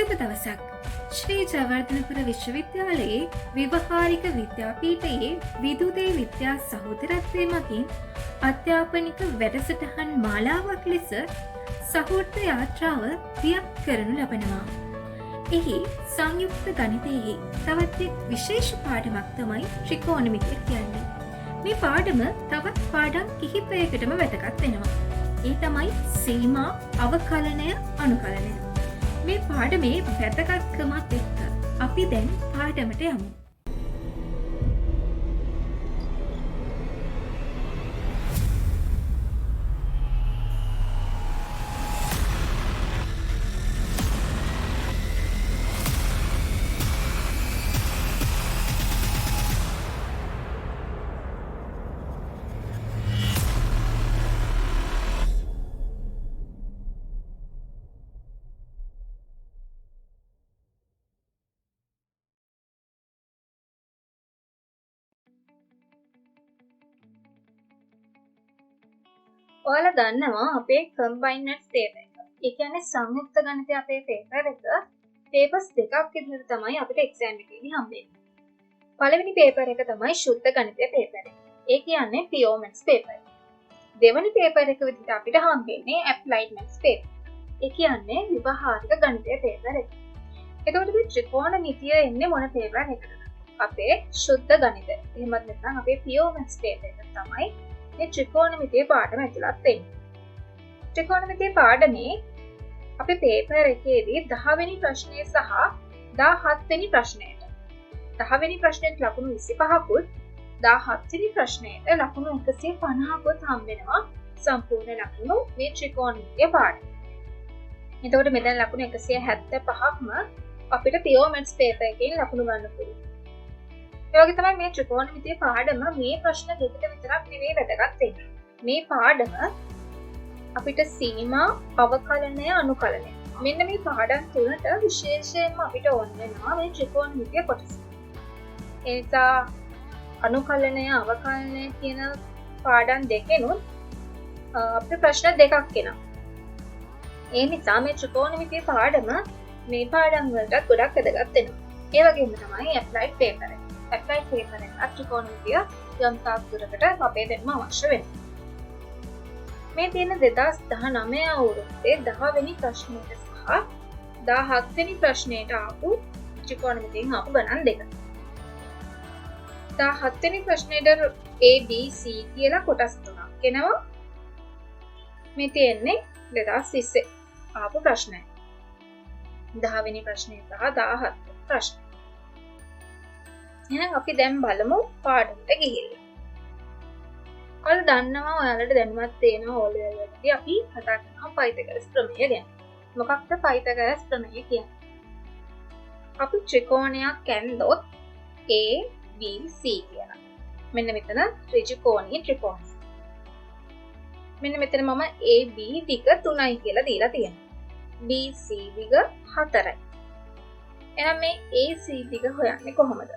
සුබ දවසක්. ශ්‍රී ජයවර්ධනපුර විශ්වවිද්‍යාලයේ ව්‍යවහාරික විද්‍යාපීඨයේ විදුලි විද්‍යා සහෝදරත්වය මගින් අධ්‍යාපනික වැඩසටහන් මාලාවක් ලෙස සහෘද යාත්‍රාව දියත් කරනු ලබනවා. එහි සංයුක්ත ගණිතයෙහි තවත් එක් විශේෂ පාඩමක් තමයි ත්‍රිකෝණමිතිය කියන්නේ. මේ පාඩම තවත් පාඩම් කිහිපයකටම වැදගත් වෙනවා. ඒ තමයි සීමා, අවකලනය, අනුකලනය. මේ පාඩමේ වැදගත්කමත් එක්ක අපි දැන් පාඩමට යමු. ඔයාලා දන්නවා අපේ කම්බයින්ඩ් මැත්ස් පේපර් එක. ඒ කියන්නේ සංයුක්ත ගණිතය අපේ පේපර් එක පේපර්ස් දෙකක් විදිහට තමයි අපිට එක්සෑම් එකේදී හම්බෙන්නේ. පළවෙනි පේපර් එක තමයි ශුද්ධ ගණිතය පේපර් එක. ඒ කියන්නේ පියෝර් මැත්ස් පේපර් එක. දෙවෙනි පේපර් එක විදිහට අපිට හම්බෙන්නේ ඇප්ලයිඩ් මැත්ස් පේපර්. ඒ කියන්නේ විවහාරික ගණිතය පේපර් එක. එතකොට මේ ත්‍රිකෝණමිතිය එන්නේ මොන පේපර් එකකටද? අපේ ශුද්ධ ගණිතය. එහෙමත් නැත්නම් අපේ පියෝර් මැත්ස් පේපර් එක තමයි මේ ත්‍රිකෝණමිතිය පාඩම ඇතුළත් වෙන්නේ. ත්‍රිකෝණමිතිය පාඩමේ අපේ පේපර් එකේදී 10 වෙනි ප්‍රශ්නය සහ 17 වෙනි ප්‍රශ්නයට 10 වෙනි ප්‍රශ්නෙට ලකුණු 25කුත් 17 වෙනි ප්‍රශ්නයට ලකුණු 150කුත් හම්බ වෙනවා සම්පූර්ණ ලකුණු මේ ත්‍රිකෝණමිතිය පාඩම. එතකොට මෙතන ලකුණු 175ක්ම අපිට පියෝර් මැත්ස් පේපර් එකෙන් ලකුණු ගන්න පුළුවන්. ඒ වගේ තමයි මේ ත්‍රිකෝණමිතිය පාඩම මේ ප්‍රශ්න දෙකට විතරක් නෙවෙයි වැදගත් වෙන්නේ. මේ පාඩම අපිට සීමා, අවකලනය, අනුකලනය. මෙන්න මේ පාඩම් තුනට විශේෂයෙන්ම අපිට ඕන වෙනවා මේ ත්‍රිකෝණමිතිය කොටස. ඒ නිසා අනුකලනය, අවකලනය කියන පාඩම් දෙකෙනුත් අපිට ප්‍රශ්න දෙකක් එනවා. ඒ නිසා මේ ත්‍රිකෝණමිතිය පාඩම මේ පාඩම් වලට ගොඩක් වැදගත් වෙනවා. ඒ වගේම තමයි ඇප්ලයිඩ් පේපර් එක. ඇප්ලයිඩ් පේපර් එක ත්‍රිකෝණමිතිය යම් තාක් දුරකට අපේ දෙන්න අවශ්‍ය වෙනවා. මේ තියෙන 2019 අවුරුද්දේ 10 වෙනි ප්‍රශ්නයට සහ 17 වෙනි ප්‍රශ්නයට ආපු ත්‍රිකෝණමිතියෙන් ආපු ගණන් දෙක. 17 වෙනි ප්‍රශ්නයට A, B, C කියලා කොටස් තුනක් එනවා. මේ තියෙන්නේ 2020 ආපු ප්‍රශ්නය. 10 වෙනි ප්‍රශ්නය සහ 17 වෙනි ප්‍රශ්නය. එහෙනම් අපි දැන් බලමු පාඩමට ගිහිල්ලා. ඔයාලා දන්නවා ඔයාලට දැනුමත් තියෙනවා ඕල් ලෙවල් වලදී අපි කතා කරනවා පයිතගරස් ප්‍රමේය ගැන. මොකක්ද පයිතගරස් ප්‍රමේය කියන්නේ? අපි ත්‍රිකෝණයක් ඇන්දොත් A, B, C කියලා. මෙන්න මෙතන ත්‍රිකෝණී ත්‍රිකෝණය. මෙන්න මෙතන මම A, B දිග 3යි කියලා දීලා තියෙනවා. B, C දිග 4යි. එහෙනම් මේ A, C දිග හොයන්නේ කොහොමද?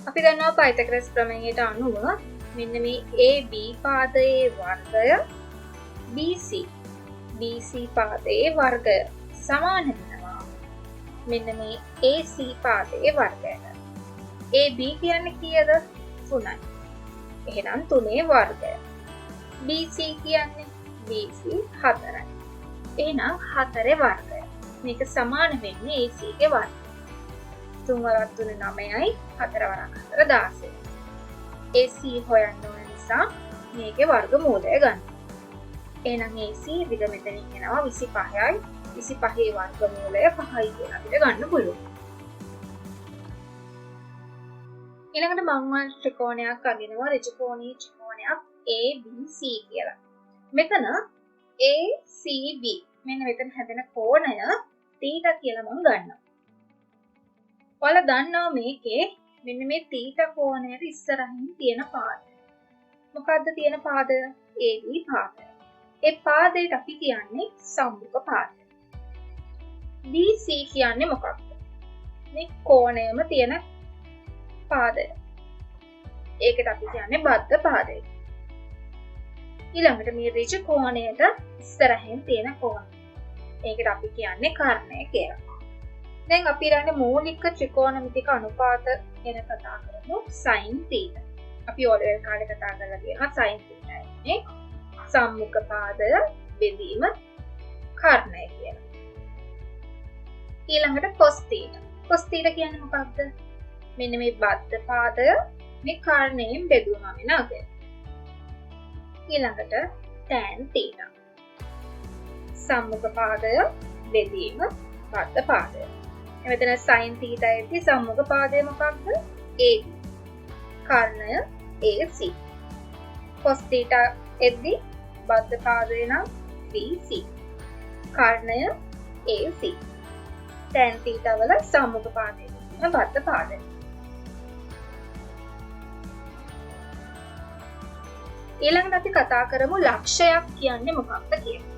අපි දන්නවා පයිතගරස් ප්‍රමේයයට අනුව මෙන්න මේ AB පාදයේ වර්ගය BC පාදයේ වර්ගය සමාන වෙනවා මෙන්න මේ AC පාදයේ වර්ගයට. AB කියන්නේ කීයද? 3යි. එහෙනම් 3ේ වර්ගය. BC කියන්නේ BC 4යි. එහෙනම් 4ේ වර්ගය. මේක සමාන වෙන්නේ AC ගේ වර්ගය. 3 වරක් 3 9යි 4 වරක් 4 16. AC හොයන්න ඕන නිසා මේකේ වර්ගමූලය ගන්න. එහෙනම් AC දිග මෙතනින් එනවා 25යි. 25ේ වර්ගමූලය 5යි කියලා අපිට ගන්න පුළුවන්. ඊළඟට මම ත්‍රිකෝණයක් අඳිනවා ඍජුකෝණී ත්‍රිකෝණයක් ABC කියලා. මෙතන ACB මෙන්න මෙතන හැදෙන කෝණය θ කියලා මම ගන්නවා. ඔයාලා දන්නවා මේකේ මෙන්න මේ θ කෝණයට ඉස්සරහින් තියෙන පාදය. මොකද්ද තියෙන පාදය? AB පාදය. ඒ පාදයට අපි කියන්නේ සම්මුඛ පාදය. BC කියන්නේ මොකක්ද? මේ කෝණයම තියෙන පාදය. ඒකට අපි කියන්නේ බද්ධ පාදය. ඊළඟට මේ ඍජු කෝණයට ඉස්සරහින් තියෙන කෝණය. ඒකට අපි කියන්නේ කර්ණය කියලා. දැන් අපි ඊළඟ මූලික ත්‍රිකෝණමිතික අනුපාත ගැන කතා කරමු. sin θ. අපි ඕලෙවල් කාලේ කතා කරලා තියෙනවා sin θ ඉන්නේ සම්මුඛ පාදය බෙදීම කර්ණය කියලා. ඊළඟට cos θ. cos θ කියන්නේ මොකක්ද? මෙන්න මේ බද්ධ පාදය මේ කර්ණයෙන් බෙදුවම වෙන අගය. ඊළඟට tan θ. සම්මුඛ පාදය බෙදීම බද්ධ පාදය. මෙතන sin θ යේදී සම්මුඛ පාදය මොකක්ද? AB. කර්ණය AC. cos θ යේදී බද්ධ පාදය නම් BC. කර්ණය AC. tan θ වල සම්මුඛ පාදය බද්ධ පාදය. ඊළඟට අපි කතා කරමු ලක්ෂයක් කියන්නේ මොකක්ද කියලා.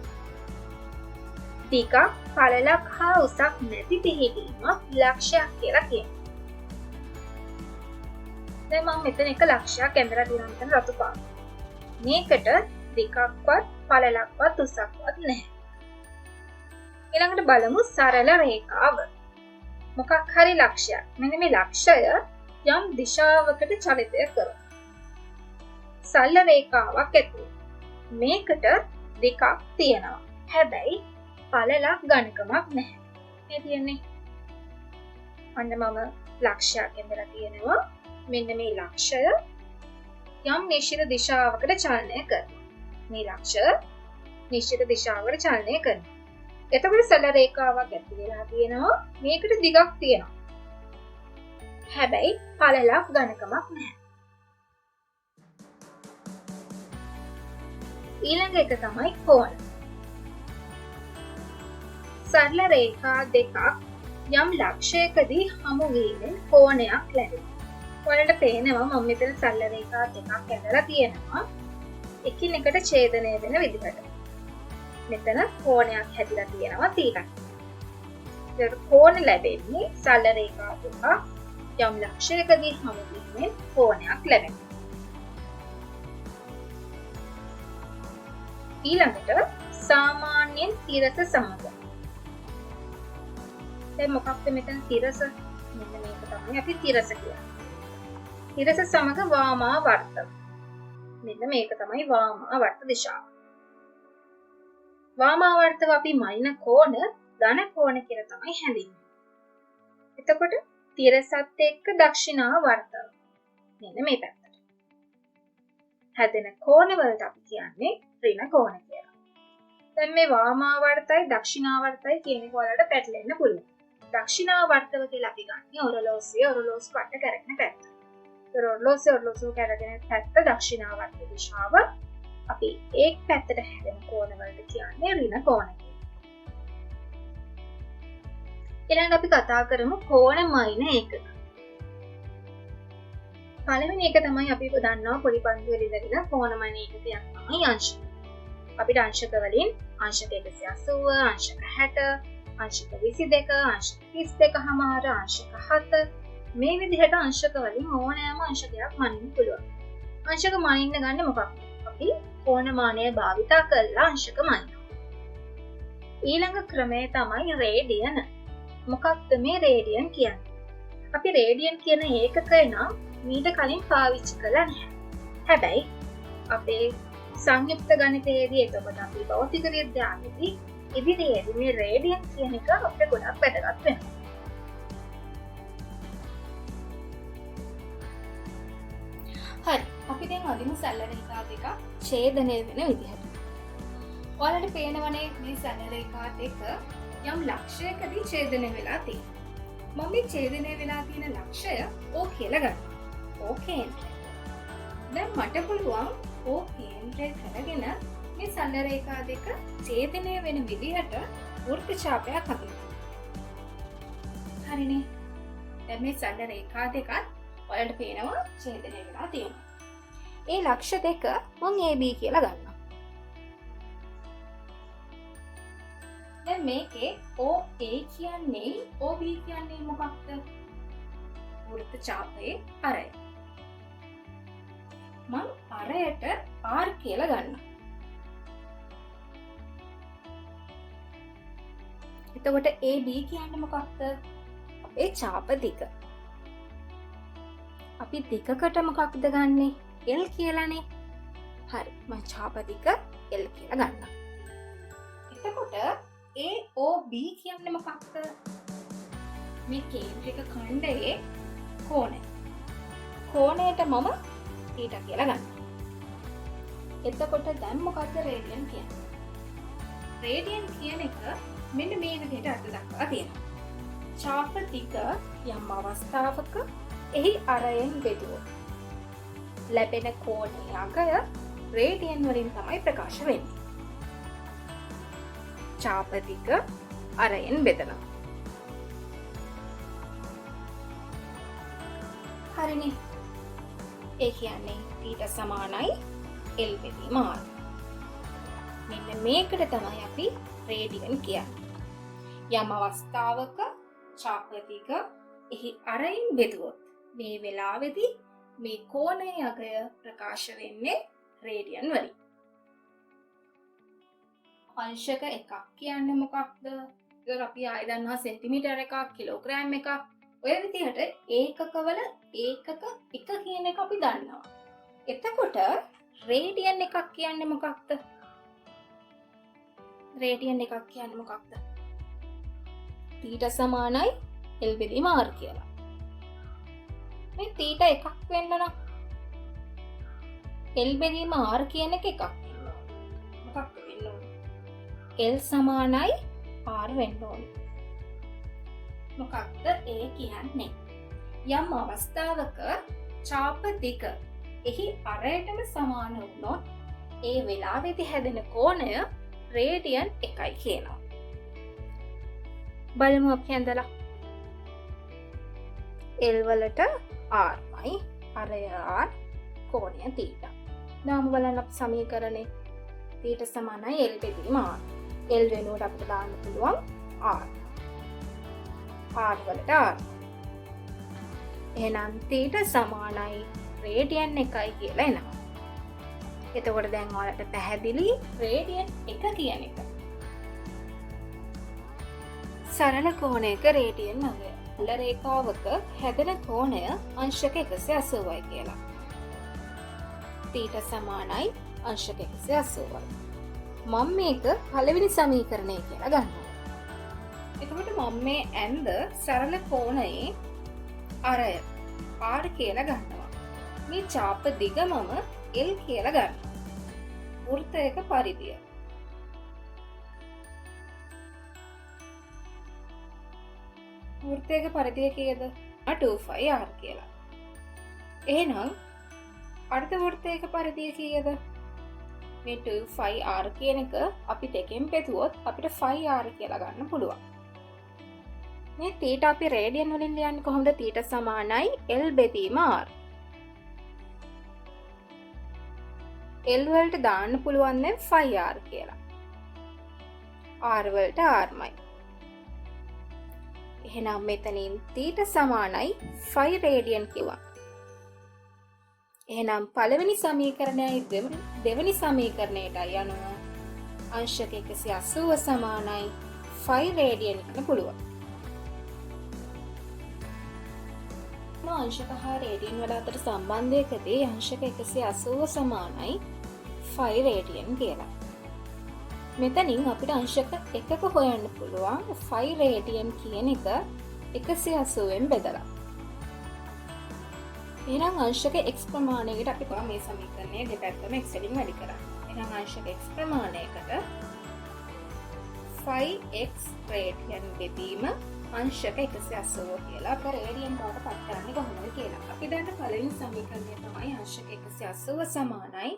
ටිකක් පළලක් හා උසක් නැති පිහිටීමක් ලක්ෂයක් කියලා කියනවා. දැන් මම මෙතන එක ලක්ෂයක් ඇඳලා තියෙනවා මෙතන රතු පාට. මේකට ටිකක්වත් පළලක්වත් උසක්වත් නැහැ. ඊළඟට බලමු සරල රේඛාව. මොකක් හරි ලක්ෂයක්. මෙන්න මේ ලක්ෂය යම් දිශාවකට චලිතය කරනවා. සරල රේඛාවක් ඇතුළේ. මේකට දෙකක් තියෙනවා. හැබැයි පළලක් ඝනකමක් නැහැ. මේ තියෙන්නේ. අන්න මම ලක්ෂයක් ඇඳලා තියෙනවා. මෙන්න මේ ලක්ෂය යම් නිශ්චිත දිශාවකට චලනය කරනවා. මේ ලක්ෂය නිශ්චිත දිශාවකට චලනය කරනවා. එතකොට සරල රේඛාවක් ඇති වෙලා තියෙනවා. මේකට දිගක් තියෙනවා. හැබැයි පළලක් ඝනකමක් නැහැ. ඊළඟ එක තමයි කෝණ. සරල රේඛා දෙකක් යම් ලක්ෂයකදී හමු වීමෙන් කෝණයක් ලැබෙනවා. ඔයාලට පේනවා මම මෙතන සරල රේඛා දෙකක් ඇඳලා තියෙනවා. එකිනෙකට ඡේදනය වෙන විදිහට. මෙතන කෝණයක් හැදිලා තියෙනවා θ. ඒක කෝණ ලැබෙන්නේ සරල රේඛා දෙකක් යම් ලක්ෂයකදී හමු වීමෙන් කෝණයක් ලැබෙනවා. ඊළඟට සාමාන්‍යයෙන් තිරස සමග. දැන් මොකක්ද මෙතන තිරස? මෙන්න මේක තමයි අපි තිරස කියන්නේ. තිරස සමග වාමාවර්ත. මෙන්න මේක තමයි වාමාවර්ත දිශාව. වාමාවර්තව අපි මයින කෝණ ධන කෝණ කියලා තමයි හැඳින්වෙන්නේ. එතකොට තිරසත් එක්ක දක්ෂිනාවර්තව. මෙන්න මේ පැත්තට. හැදෙන කෝණ වලට අපි කියන්නේ ඍණ කෝණ කියලා. දැන් මේ වාමාවර්තයි දක්ෂිනාවර්තයි කියන එක වලට පැටලෙන්න පුළුවන්. දක්ෂිනාවර්තව කියලා අපි ගන්නේ ඔරලෝසු කට කරගෙන පැත්ත. ඔරලෝසු කරගෙන පැත්ත දක්ෂිනාවර්ත දිශාව. අපි ඒක පැත්තට හැදෙන කෝණ වලට කියන්නේ ඍණ කෝණ කියලා. ඊළඟට අපි කතා කරමු කෝණ මයින ඒකක. පළවෙනි එක තමයි අපි දන්නවා පොඩි පන්ති වල ඉඳගෙන කෝණ මයින ඒකකයක් තමයි අංශක. අපිට අංශක වලින් අංශක 180, අංශක 60, අංශක 22, අංශක 32 හමාර, අංශක 7 මේ විදිහට අංශක වලින් ඕනෑම අංශකයක් මනින්න පුළුවන්. අංශක මනින්න ගන්න මොකක්ද? අපි කෝණමානය භාවිතා කරලා අංශක මනිනවා. ඊළඟ ක්‍රමය තමයි රේඩියන. මොකක්ද මේ රේඩියන් කියන්නේ? අපි රේඩියන් කියන ඒකකය නම් මීට කලින් පාවිච්චි කළා නැහැ. හැබැයි අපේ සංයුක්ත ගණිතයේදී එතකොට අපි භෞතික විද්‍යාවේදී ඉදිරියේදී මේ රේඩියන් කියන එක අපිට ගොඩක් වැදගත් වෙනවා. හරි. අපි දැන් අදිමු සරල රේඛා දෙක ඡේදනය වෙන විදිහට. ඔයාලට පේනවනේ මේ සරල රේඛා දෙක යම් ලක්ෂයකදී ඡේදනය වෙලා තියෙනවා. මම මේ ඡේදනය වෙලා තියෙන ලක්ෂය O කියලා ගන්නවා. O කේන්ද්‍රය. දැන් මට පුළුවන් O කේන්ද්‍රය කරගෙන මේ සරල රේඛා දෙක ඡේදනය වෙන විදිහට වෘත්ත ඡාපයක් අදින්න. හරිනේ. දැන් මේ සරල රේඛා දෙකත් ඔයාලට පේනවා ඡේදනය වෙලා තියෙනවා. ඒ ලක්ෂ දෙක මම AB කියලා ගන්නවා. දැන් මේකේ OA කියන්නේ OB කියන්නේ මොකක්ද? වෘත්ත ඡාපයේ අරය. මම අරයට R කියලා ගන්නවා. එතකොට AB කියන්නේ මොකක්ද? අපේ ඡාප දිග. අපි දිගකට මොකක්ද ගන්නෙ? L කියලානේ. හරි. මම ඡාප දිග L කියලා ගන්නවා. එතකොට AOB කියන්නේ මොකක්ද? මේ කේන්ද්‍රික ඛණ්ඩයේ කෝණය. කෝණයට මම θ කියලා ගන්නවා. එතකොට දැන් මොකක්ද රේඩියන් කියන්නේ? රේඩියන් කියන එක මෙන්න මේ විදිහට අර්ථ දක්වලා තියෙනවා. ඡාප දිග යම් අවස්ථාවක එහි අරයෙන් බෙදුවොත් ලැබෙන කෝණයේ අගය රේඩියන් වලින් තමයි ප්‍රකාශ වෙන්නේ. ඡාප දිග අරයෙන් බෙදනවා. හරිනේ. ඒ කියන්නේ θ සමානයි L බෙදීම R. මෙන්න මේකට තමයි අපි රේඩියන් කියන්නේ. යම් අවස්ථාවක ඡාප දිග එහි අරයෙන් බෙදුවොත් මේ වෙලාවේදී මේ කෝණයේ අගය ප්‍රකාශ වෙන්නේ රේඩියන් වලින්. අංශක එකක් කියන්නේ මොකක්ද? ඒක අපි ආයෙ දන්නවා සෙන්ටිමීටර එකක්, කිලෝග්‍රෑම් එකක්. ඔය විදිහට ඒකකවල ඒකක එක කියන එක අපි දන්නවා. එතකොට රේඩියන් එකක් කියන්නේ මොකක්ද? රේඩියන් එකක් කියන්නේ මොකක්ද? θ සමානයි L බෙදීම R කියලා. මේ θ එකක් වෙන්න නම් L බෙදීම R කියන එක එකක් වෙන්න ඕන. මොකක්ද වෙන්න ඕන? L සමානයි R වෙන්න ඕන. මොකක්ද ඒ කියන්නේ? යම් අවස්ථාවක ඡාප දිග එහි අරයටම සමාන වුණොත් ඒ වෙලාවේදී හැදෙන කෝණය රේඩියන් 1යි කියනවා. බලමු අපි ඇඳලා. L වලට R යි, අරය R, කෝණය θ. නාම බලන්න අපි සමීකරණේ θ සමානයි L බෙදීම R. L වෙනුවට අපිට දාන්න පුළුවන් R. R වලට R. එහෙනම් θ සමානයි රේඩියන් 1යි කියලා එනවා. එතකොට දැන් ඔයාලට පැහැදිලි රේඩියන් 1 කියන එක. සරල කෝණයක රේඩියන් අගය. මුල රේඛාවක හැදෙන කෝණය අංශක 180යි කියලා. θ සමානයි අංශක 180යි. මම මේක පළවෙනි සමීකරණය කියලා ගන්නවා. එතකොට මම මේ ඇඳ සරල කෝණයේ අරය R කියලා ගන්නවා. මේ ඡාප දිග මම L කියලා ගන්නවා. වෘත්තයක පරිධිය. වෘත්තයක පරිධිය කීයද? 2πr කියලා. එහෙනම් අර්ධ වෘත්තයක පරිධිය කීයද? මේ 2πr කියන එක අපි දෙකෙන් බෙදුවොත් අපිට πr කියලා ගන්න පුළුවන්. මේ θ අපි රේඩියන් වලින් ලියන්නේ කොහොමද? θ සමානයි L බෙදීම R. L වලට දාන්න පුළුවන් දැන් πr කියලා. R වලට Rමයි. එහෙනම් මෙතනින් θ සමානයි 5 රේඩියන් කිව්වා. එහෙනම් පළවෙනි සමීකරණයයි දෙවෙනි සමීකරණයටයි අනුව අංශක 180 සමානයි 5 රේඩියන් ගන්න පුළුවන්. අංශක හා රේඩියන් වල අතර සම්බන්ධයකදී අංශක 180 සමානයි 5 රේඩියන් කියලා. මෙතනින් අපිට අංශක එකක හොයන්න පුළුවන් 5 රේඩියන් කියන එක 180ෙන් බෙදලා. එහෙනම් අංශක x ප්‍රමාණයකට අපි කොහොම මේ සමීකරණය දෙපැත්තම x වලින් වැඩි කරන්නේ. එහෙනම් අංශක x ප්‍රමාණයකට 5x රේඩියන් බෙදීම අංශක 180 කියලා අප රේඩියන් බවට පත් කරන්නේ කොහොමද කියලා. අපි දැන් පළවෙනි සමීකරණය තමයි අංශක 180 සමානයි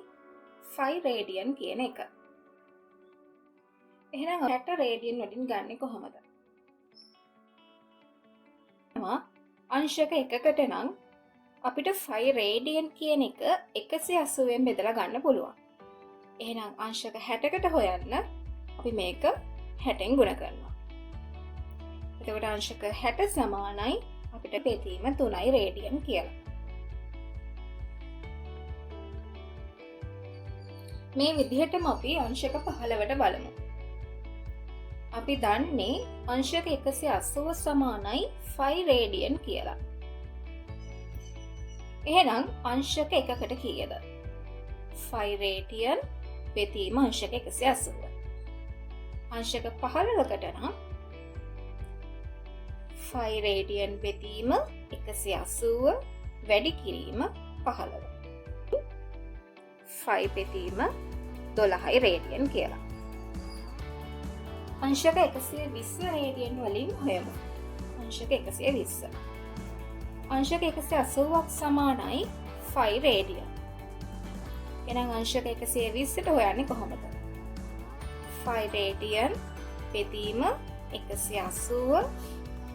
5 රේඩියන් කියන එක. එහෙනම් 60 රේඩියන් වලින් ගන්නෙ කොහොමද? අංශක එකකට නම් අපිට 5 රේඩියන් කියන එක 180ෙන් බෙදලා ගන්න පුළුවන්. එහෙනම් අංශක 60කට හොයන්න අපි මේක 60ෙන් ගුණ කරනවා. එතකොට අංශක 60 සමානයි අපිට බෙදීම 3යි රේඩියන් කියලා. මේ විදිහටම අපි අංශක 15ට බලමු. අපි දන්නේ අංශක 180 සමානයි 5 රේඩියන් කියලා. එහෙනම් අංශක එකකට කීයද? 5 රේඩියන් බෙදීම අංශක 180. අංශක 15කට නම් 5 රේඩියන් බෙදීම 180 වැඩි කිරීම 15. 5 බෙදීම 12යි රේඩියන් කියලා. අංශක 120 රේඩියන් වලින් හොයමු. අංශක 120. අංශක 180ක් සමානයි 5 රේඩියන්. එහෙනම් අංශක 120ට හොයන්නේ කොහොමද? 5 රේඩියන් බෙදීම 180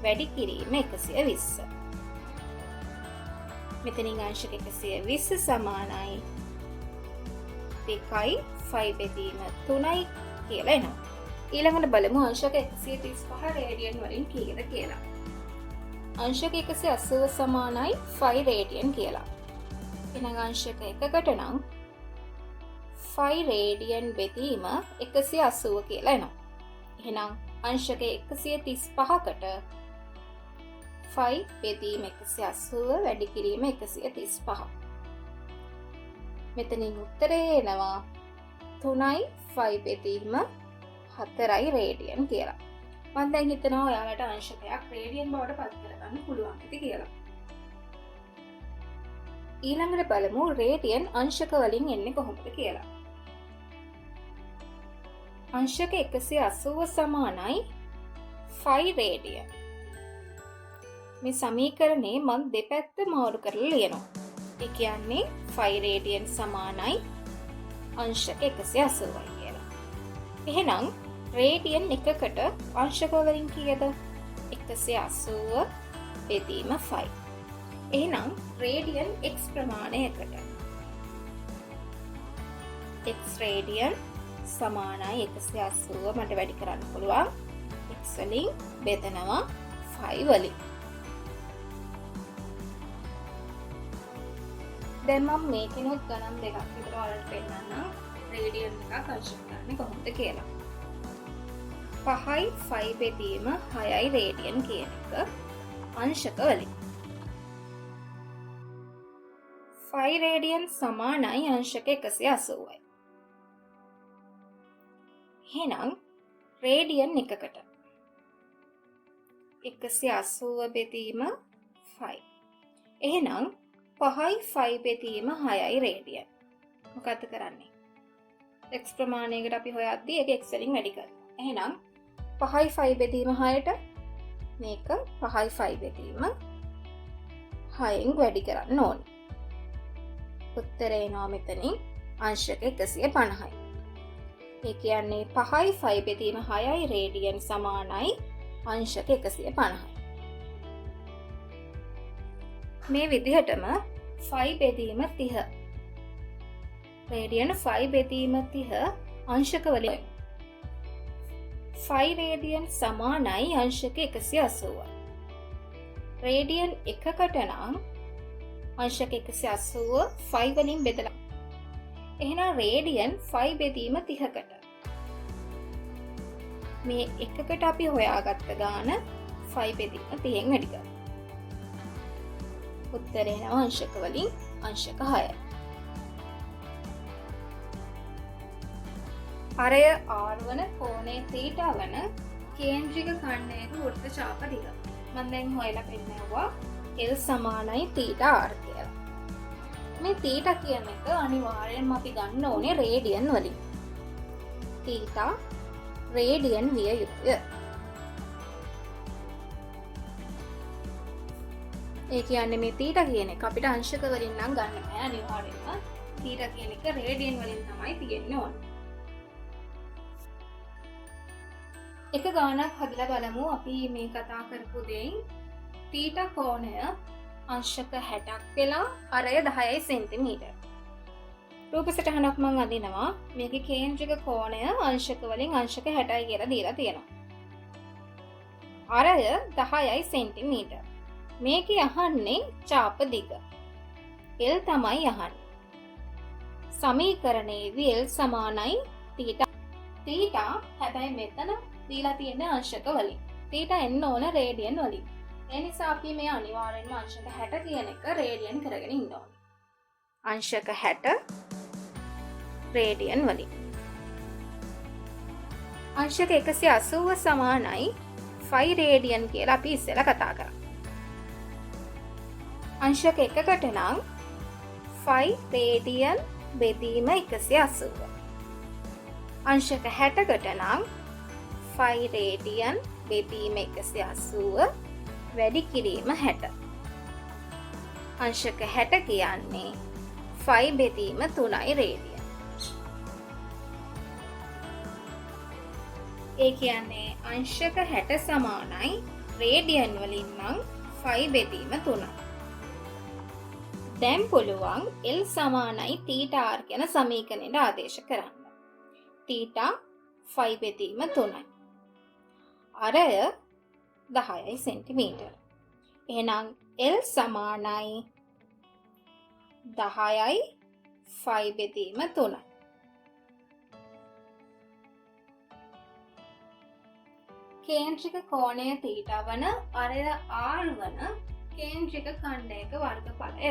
වැඩි කිරීම 120. මෙතනින් අංශක 120 සමානයි 2යි 5 බෙදීම 3යි කියලා එනවා. ඊළඟට බලමු අංශක 135 රේඩියන් වලින් කීයද කියලා. අංශක 180 සමානයි 5 රේඩියන් කියලා. එහෙනම් අංශක එකකට නම් 5 රේඩියන් බෙදීම 180 කියලා එනවා. එහෙනම් අංශක 135කට 5 බෙදීම 180 වැඩි කිරීම 135. මෙතනින් උත්තරේ එනවා 3යි 5 බෙදීම 4යි රේඩියන් කියලා. මම දැන් හිතනවා ඔයාලට අංශකයක් රේඩියන් බවට පත් කරගන්න පුළුවන් ඇති කියලා. ඊළඟට බලමු රේඩියන් අංශක වලින් එන්නේ කොහොමද කියලා. අංශක 180 සමානයි 5 රේඩියන්. මේ සමීකරණේ මම දෙපැත්ත මාරු කරලා ලියනවා. ඒ කියන්නේ 5 රේඩියන් සමානයි අංශක 180යි කියලා. එහෙනම් රේඩියන් එකකට අංශක වලින් කීයද? 180 බෙදීම 5. එහෙනම් රේඩියන් x ප්‍රමාණයකට x රේඩියන් සමානයි 180 මට වැඩි කරන්න පුළුවන්. x වලින් බෙදනවා 5 වලින්. දැන් මම මේකිනුත් ගණන් දෙකක් විතර ඔයාලට පෙන්නන්නම් රේඩියන් එකක් අංශක ගන්න කොහොමද කියලා. 5යි 5 බෙදීම 6යි රේඩියන් කියන එක අංශක වලින්. 5 රේඩියන් සමානයි අංශක 180යි. එහෙනම් රේඩියන් එකකට 180 බෙදීම 5. එහෙනම් 5යි 5 බෙදීම 6යි රේඩියන්. මොකද්ද කරන්නේ? x ප්‍රමාණයකට අපි හොයද්දී ඒක x වලින් වැඩි කරනවා. එහෙනම් 5යි 5 බෙදීම 6ට මේක 5යි 5 බෙදීම 6න් වැඩි කරන්න ඕනේ. උත්තරේ එනවා මෙතනින් අංශක 150යි. ඒ කියන්නේ 5යි 5 බෙදීම 6යි රේඩියන් සමානයි අංශක 150යි. මේ විදිහටම 5 බෙදීම 30 රේඩියන් 5 බෙදීම 30 අංශක වලින් 5 රේඩියන් සමානයි අංශක 180. රේඩියන් එකකට නම් අංශක 180 5 වලින් බෙදලා. එහෙනම් රේඩියන් 5 බෙදීම 30කට මේ එකකට අපි හොයාගත්ත ගාන 5 බෙදීම 30න් වැඩි කරනවා. උත්තරේ එනවා අංශක වලින් අංශක 6යි. අරය R වන කෝණයේ θ වන කේන්ද්‍රික ඛණ්ඩයක වෘත්ත ඡාප දිග. මම දැන් හොයලා පෙන්නනවා L සමානයි θ R කියලා. මේ θ කියන එක අනිවාර්යෙන්ම අපි ගන්න ඕනේ රේඩියන් වලින්. θ රේඩියන් විය යුතුය. ඒ කියන්නේ මේ θ කියන එක අපිට අංශක වලින් නම් ගන්න බෑ අනිවාර්යෙන්ම. θ කියන එක රේඩියන් වලින් තමයි තියෙන්නේ ඕනේ. එක ගානක් හදලා බලමු අපි මේ කතා කරපු දෙයින් θ කෝණය අංශක 60ක් වෙලා අරය 10 සෙන්ටිමීටර්. රූප සටහනක් මම අඳිනවා. මේකේ කේන්ද්‍රික කෝණය අංශක වලින් අංශක 60යි කියලා දීලා තියෙනවා. අරය 10යි සෙන්ටිමීටර්. මේකේ අහන්නේ ඡාප දිග. L තමයි අහන්නේ. සමීකරණයේදී L සමානයි θ. θ හැබැයි මෙතන දීලා තියෙන්නේ අංශක වලින්. θ එන්න ඕන රේඩියන් වලින්. ඒ නිසා අපි මේ අනිවාර්යෙන්ම අංශක 60 කියන එක රේඩියන් කරගෙන ඉන්න ඕනේ. අංශක 60 රේඩියන් වලින්. අංශක 180 සමානයි 5 රේඩියන් කියලා අපි ඉස්සෙල්ලා කතා කරා. අංශක 1කට නම් 5 රේඩියන් බෙදීම 180. අංශක 60කට නම් 5 රේඩියන් බෙදීම 180 වැඩි කිරීම 60. අංශක 60 කියන්නේ 5 බෙදීම 3යි රේඩියන්. ඒ කියන්නේ අංශක 60 සමානයි රේඩියන් වලින් නම් 5 බෙදීම 3යි. දැන් පුළුවන් L සමානයි θr කියන සමීකරණයට ආදේශ කරන්න. θ 5 බෙදීම 3යි. අරය 10යි සෙන්ටිමීටර. එහෙනම් L සමානයි 10යි 5 බෙදීම 3යි. කේන්ද්‍රික කෝණය θ වන අරය R වන කේන්ද්‍රික ඛණ්ඩයක වර්ගඵලය.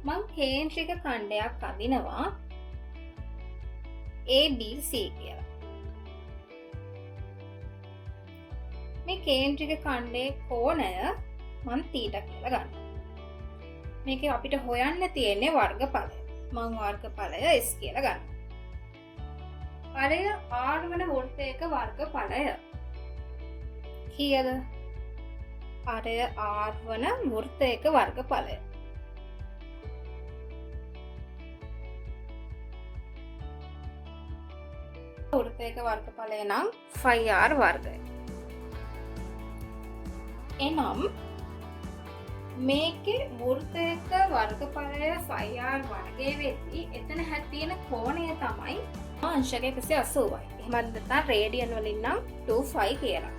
මං කේන්ද්‍රික ඛණ්ඩයක් අඳිනවා ABC කියලා. මේ කේන්ද්‍රික ඛණ්ඩයේ කෝණය මං θ කියලා ගන්නවා. මේක අපිට හොයන්න තියෙන්නේ වර්ගඵලය. මං වර්ගඵලය S කියලා ගන්නවා. අරය R වන වෘත්තයක වර්ගඵලය කීයද? අරය R වන වෘත්තයක වර්ගඵලය. වෘත්තයක වර්ගඵලය නම් 5R වර්ගය. එනම් මේකේ වෘත්තයක වර්ගඵලය 5R වර්ගය වෙද්දී එතන හැදෙන කෝණය තමයි අංශක 180යි. එහෙම නැත්නම් රේඩියන් වලින් නම් 2π කියලා.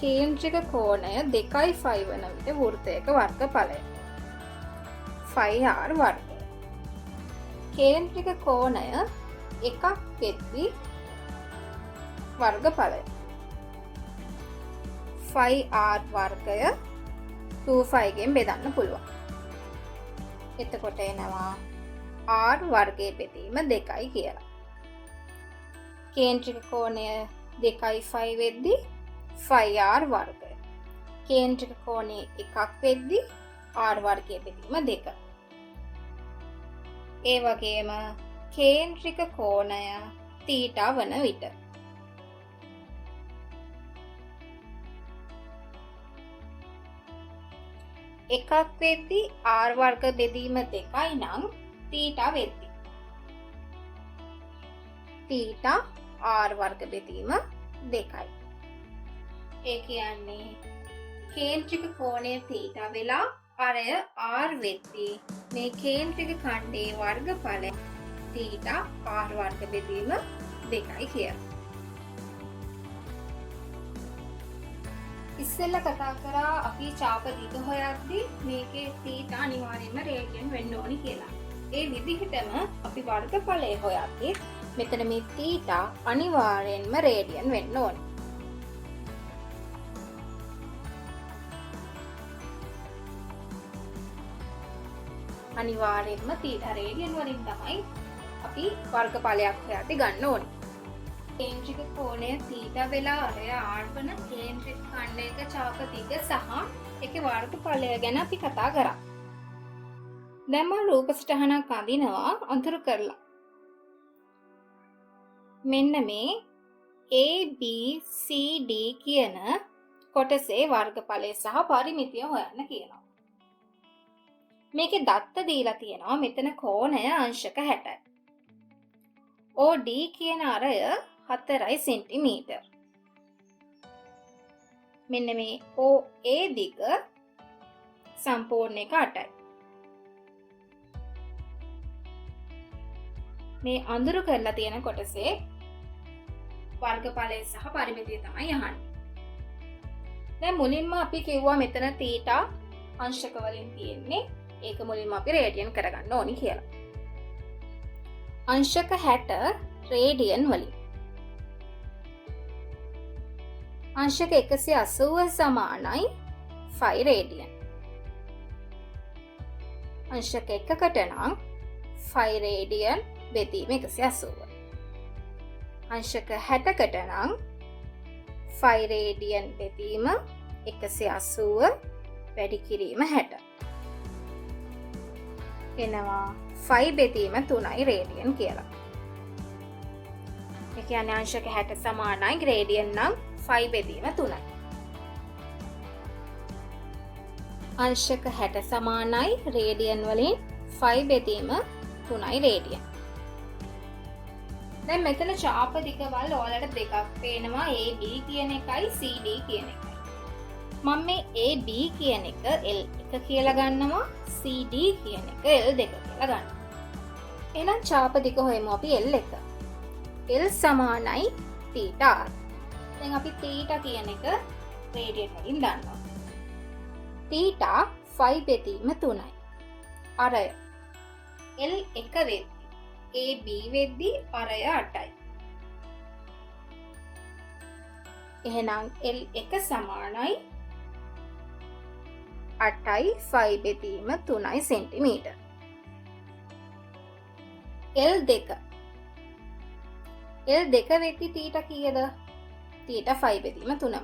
කේන්ද්‍රික කෝණය 2π වන විට වෘත්තයක වර්ගඵලය 5R වර්ගය. කේන්ද්‍රික කෝණය 1ක් වෙද්දී වර්ගඵලය 5R වර්ගය 2π ගෙන් බෙදන්න පුළුවන්. එතකොට එනවා R වර්ගයේ බෙදීම 2යි කියලා. කේන්ද්‍රික කෝණය 2π වෙද්දී 5R වර්ගය. කේන්ද්‍රික කෝණය 1ක් වෙද්දී R වර්ගයේ බෙදීම 2. ඒ වගේම කේන්ද්‍රික කෝණය θ වන විට එකක් වෙද්දී R වර්ග බෙදීම 2යි නම් θ වෙද්දී θ R වර්ග බෙදීම 2යි. ඒ කියන්නේ කේන්ද්‍රික කෝණය θ වෙලා අරය R වෙද්දී මේ කේන්ද්‍රික ඛණ්ඩයේ වර්ගඵලය θ R වර්ග බෙදීම 2යි කියලා. ඉස්සෙල්ලා කතා කරා අපි චාප දිග හොයද්දී මේකේ θ අනිවාර්යයෙන්ම රේඩියන් වෙන්න ඕනි කියලා. ඒ විදිහටම අපි වර්ගඵලය හොයද්දී මෙතන මේ θ අනිවාර්යයෙන්ම රේඩියන් වෙන්න ඕනි. අනිවාර්යයෙන්ම θ රේඩියන් වලින් තමයි අපි වර්ගඵලයක් හොයද්දී ගන්න ඕනේ. කේන්ද්‍රික කෝණය θ වෙලා අරය R වන කේන්ද්‍රික ඛණ්ඩයක චාප දිග සහ ඒකේ වර්ගඵලය ගැන අපි කතා කරා. දැන් මම රූප සටහනක් අඳිනවා අඳුරු කරලා. මෙන්න මේ ABCD කියන කොටසේ වර්ගඵලය සහ පරිමිතිය හොයන්න කියනවා. මේකේ දත්ත දීලා තියෙනවා මෙතන කෝණය අංශක 60යි. OD කියන අරය 4 සෙන්ටිමීටර්. මෙන්න මේ OA දිග සම්පූර්ණ එක 8යි. මේ අඳුරු කරලා තියෙන කොටසේ වර්ගඵලය සහ පරිමිතිය තමයි අහන්නේ. දැන් මුලින්ම අපි කිව්වා මෙතන θ අංශක වලින් තියෙන්නේ. ඒක මුලින්ම අපි රේඩියන් කරගන්න ඕනි කියලා. අංශක 60 රේඩියන් වලින්. අංශක 180 සමානයි 5 රේඩියන්. අංශක 1කට නම් 5 රේඩියන් බෙදීම 180. අංශක 60කට නම් 5 රේඩියන් බෙදීම 180 වැඩි කිරීම 60. එනවා 5 බෙදීම 3යි රේඩියන් කියලා. ඒ කියන්නේ අංශක 60 සමානයි රේඩියන් නම් 5 බෙදීම 3යි. අංශක 60 සමානයි රේඩියන් වලින් 5 බෙදීම 3යි රේඩියන්. දැන් මෙතන ඡාප දිගවල් ඔයාලට දෙකක් පේනවා AB කියන එකයි CD කියන එකයි. මම මේ AB කියන එක L1 කියලා ගන්නවා CD කියන එක L2 කියලා ගන්නවා. එහෙනම් ඡාප දිග හොයමු අපි L1. L සමානයි θ. දැන් අපි θ කියන එක රේඩියන් වලින් දන්නවා. θ 5 බෙදීම 3යි. අරය L1 වෙද්දි AB වෙද්දි අරය 8යි. එහෙනම් L1 සමානයි 8යි 5 බෙදීම 3යි සෙන්ටිමීටර්. L2 වෙද්දි θ කීයද? θ 5 බෙදීම 3යි.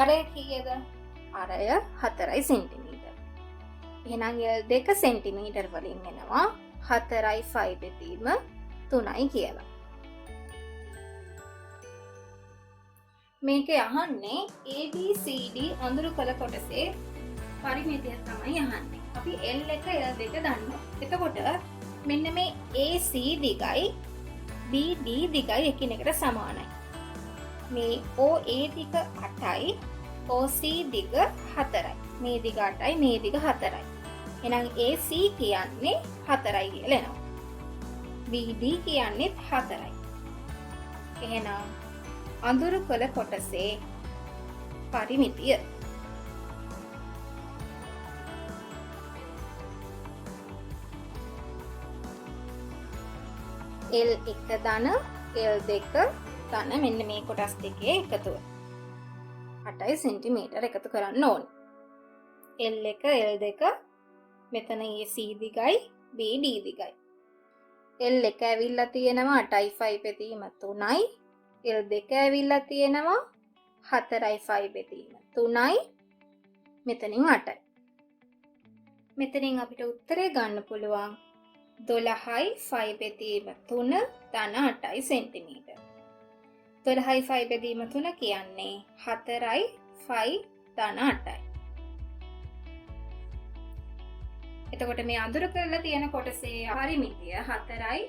අරය කීයද? අරය 4යි සෙන්ටිමීටර්. එහෙනම් L2 සෙන්ටිමීටර් වලින් එනවා 4යි 5 බෙදීම 3යි කියලා. මේක අහන්නේ ABCD අඳුරු කළ කොටසේ පරිමිතිය තමයි අහන්නේ. අපි L1 L2 දන්නවා. එතකොට මෙන්න මේ AC දිගයි BD දිගයි එකිනෙකට සමානයි. මේ OA දිග 8යි OC දිග 4යි. මේ දිග 8යි මේ දිග 4යි. එහෙනම් AC කියන්නේ 4යි කියලා එනවා. BD කියන්නේ 4යි. එහෙනම් අඳුරු කළ කොටසේ පරිමිතිය L1 ධන L2 ධන මෙන්න මේ කොටස් දෙකේ එකතුව 8යි සෙන්ටිමීටර එකතු කරන්න ඕනේ. L1 L2 මෙතන AC දිගයි BD දිගයි. L1 ඇවිල්ලා තියෙනවා 8යි 5 බෙදීම 3යි. L2 ඇවිල්ලා තියෙනවා 4යි 5 බෙදීම 3යි. මෙතනින් 8යි. මෙතනින් අපිට උත්තරේ ගන්න පුළුවන් 12යි 5 බෙදීම 3 ධන 8යි සෙන්ටිමීටර්. 12යි 5 බෙදීම 3 කියන්නේ 4යි 5 ධන 8යි. එතකොට මේ අඳුර කරලා තියෙන කොටසේ පරිමිතිය 4යි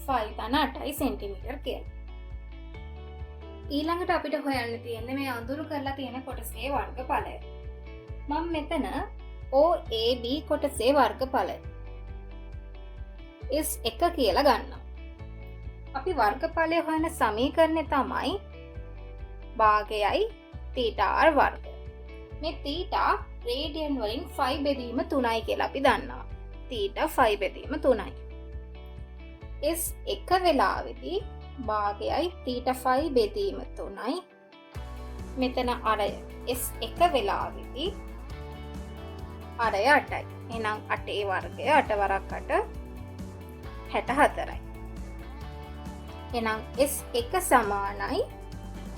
5 ධන 8යි සෙන්ටිමීටර් කියලා. ඊළඟට අපිට හොයන්න තියෙන්නේ මේ අඳුරු කරලා තියෙන කොටසේ වර්ගඵලය. මම මෙතන OAB කොටසේ වර්ගඵලය S1 කියලා ගන්නවා. අපි වර්ගඵලය හොයන සමීකරණය තමයි භාගයයි θr වර්ග. මේ θ රේඩියන් වලින් 5 බෙදීම 3යි කියලා අපි දන්නවා. θ 5 බෙදීම 3යි. S1 වෙලාවේදී භාගයයි θ 5 බෙදීම 3යි. මෙතන අරය S1 වෙලාවේදී අරය 8යි. එහෙනම් 8 වර්ගය 8 වරක් 8 64යි. එහෙනම් S1 සමානයි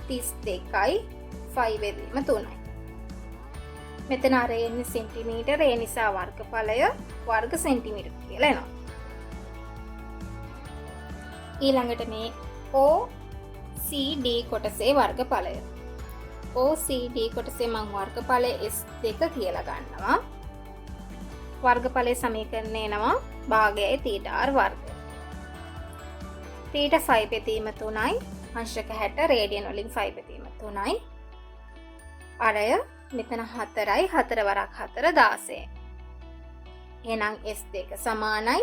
32යි 5 බෙදීම 3යි. මෙතන අරය එන්නේ සෙන්ටිමීටර, ඒ නිසා වර්ගඵලය වර්ග සෙන්ටිමීටර කියලා එනවා. ඊළඟට මේ OCD කොටසේ වර්ගඵලය. OCD කොටසේ මම වර්ගඵලය S2 කියලා ගන්නවා. වර්ගඵලයේ සමීකරණය එනවා භාගයයි θr වර්ග. θ 5 බෙදීම 3යි, අංශක 60 රේඩියන් වලින් 5 බෙදීම 3යි. අරය මෙතන 4යි 4 වරක් 4 16යි. එහෙනම් S2 සමානයි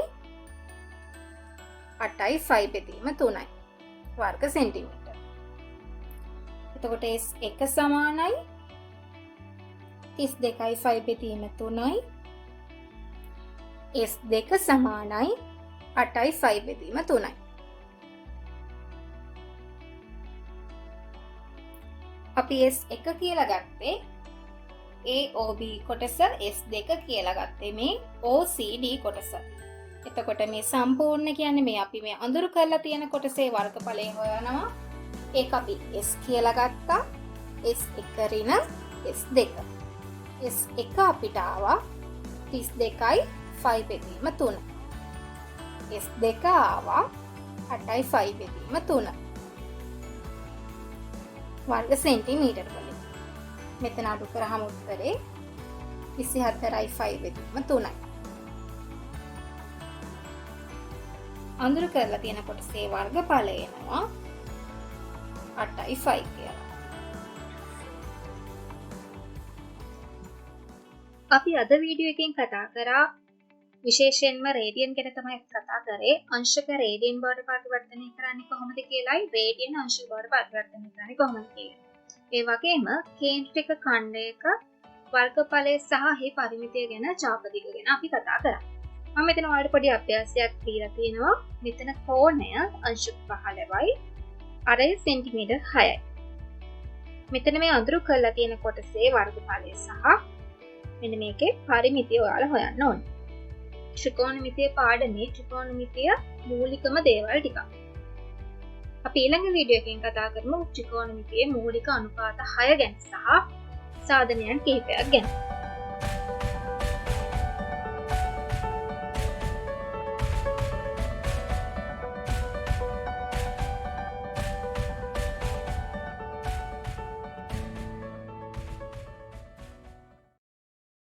8යි 5 බෙදීම 3යි වර්ග සෙන්ටිමීටර. එතකොට S1 සමානයි 32යි 5 බෙදීම 3යි. S2 සමානයි 8යි 5 බෙදීම 3යි. අපි S1 කියලා ගත්තේ AOB කොටස, S2 කියලා ගත්තේ මේ OCD කොටස. එතකොට මේ සම්පූර්ණ කියන්නේ මේ අපි මේ අඳුරු කරලා තියෙන කොටසේ වර්ගඵලය හොයනවා. ඒක අපි S කියලා ගත්තා. S1 ඍණ S2. S1 අපිට ආවා 32යි 5 බෙදීම 3. S2 ආවා 8යි 5 බෙදීම 3. වර්ග සෙන්ටිමීටර වලින්. මෙතන අඩු කරාම උත්තරේ 24යි 5 බෙදීම 3යි. අඳුරු කරලා තියෙන කොටසේ වර්ගඵලය එනවා 8යි 5 කියලා. අපි අද වීඩියෝ එකෙන් කතා කරා විශේෂයෙන්ම රේඩියන් ගැන තමයි කතා කරේ. අංශක රේඩියන් බවට පරිවර්තනය කරන්නේ කොහොමද කියලායි රේඩියන් අංශක බවට පරිවර්තනය කරන්නේ කොහොමද කියලා. ඒ වගේම කේන්ද්‍රික ඛණ්ඩයක වර්ගඵලය සහ එහි පරිමිතිය ගැන චාපදිග ගැන අපි කතා කරා. මම මෙතන ඔයාලට පොඩි අභ්‍යාසයක් දීලා තියෙනවා. මෙතන කෝණය අංශක 15යි, අරය සෙන්ටිමීටර් 6යි. මෙතන මේ අඳුරු කරලා තියෙන කොටසේ වර්ගඵලය සහ මෙන්න මේකේ පරිමිතිය ඔයාලා හොයන්න ඕනේ. ත්‍රිකෝණමිතිය පාඩමේ ත්‍රිකෝණමිතිය මූලිකම දේවල් ටිකක්. අපි ඊළඟ වීඩියෝ එකෙන් කතා කරමු ත්‍රිකෝණමිතියේ මූලික අනුපාත 6 ගැන සහ සාධනයන් කිහිපයක් ගැන.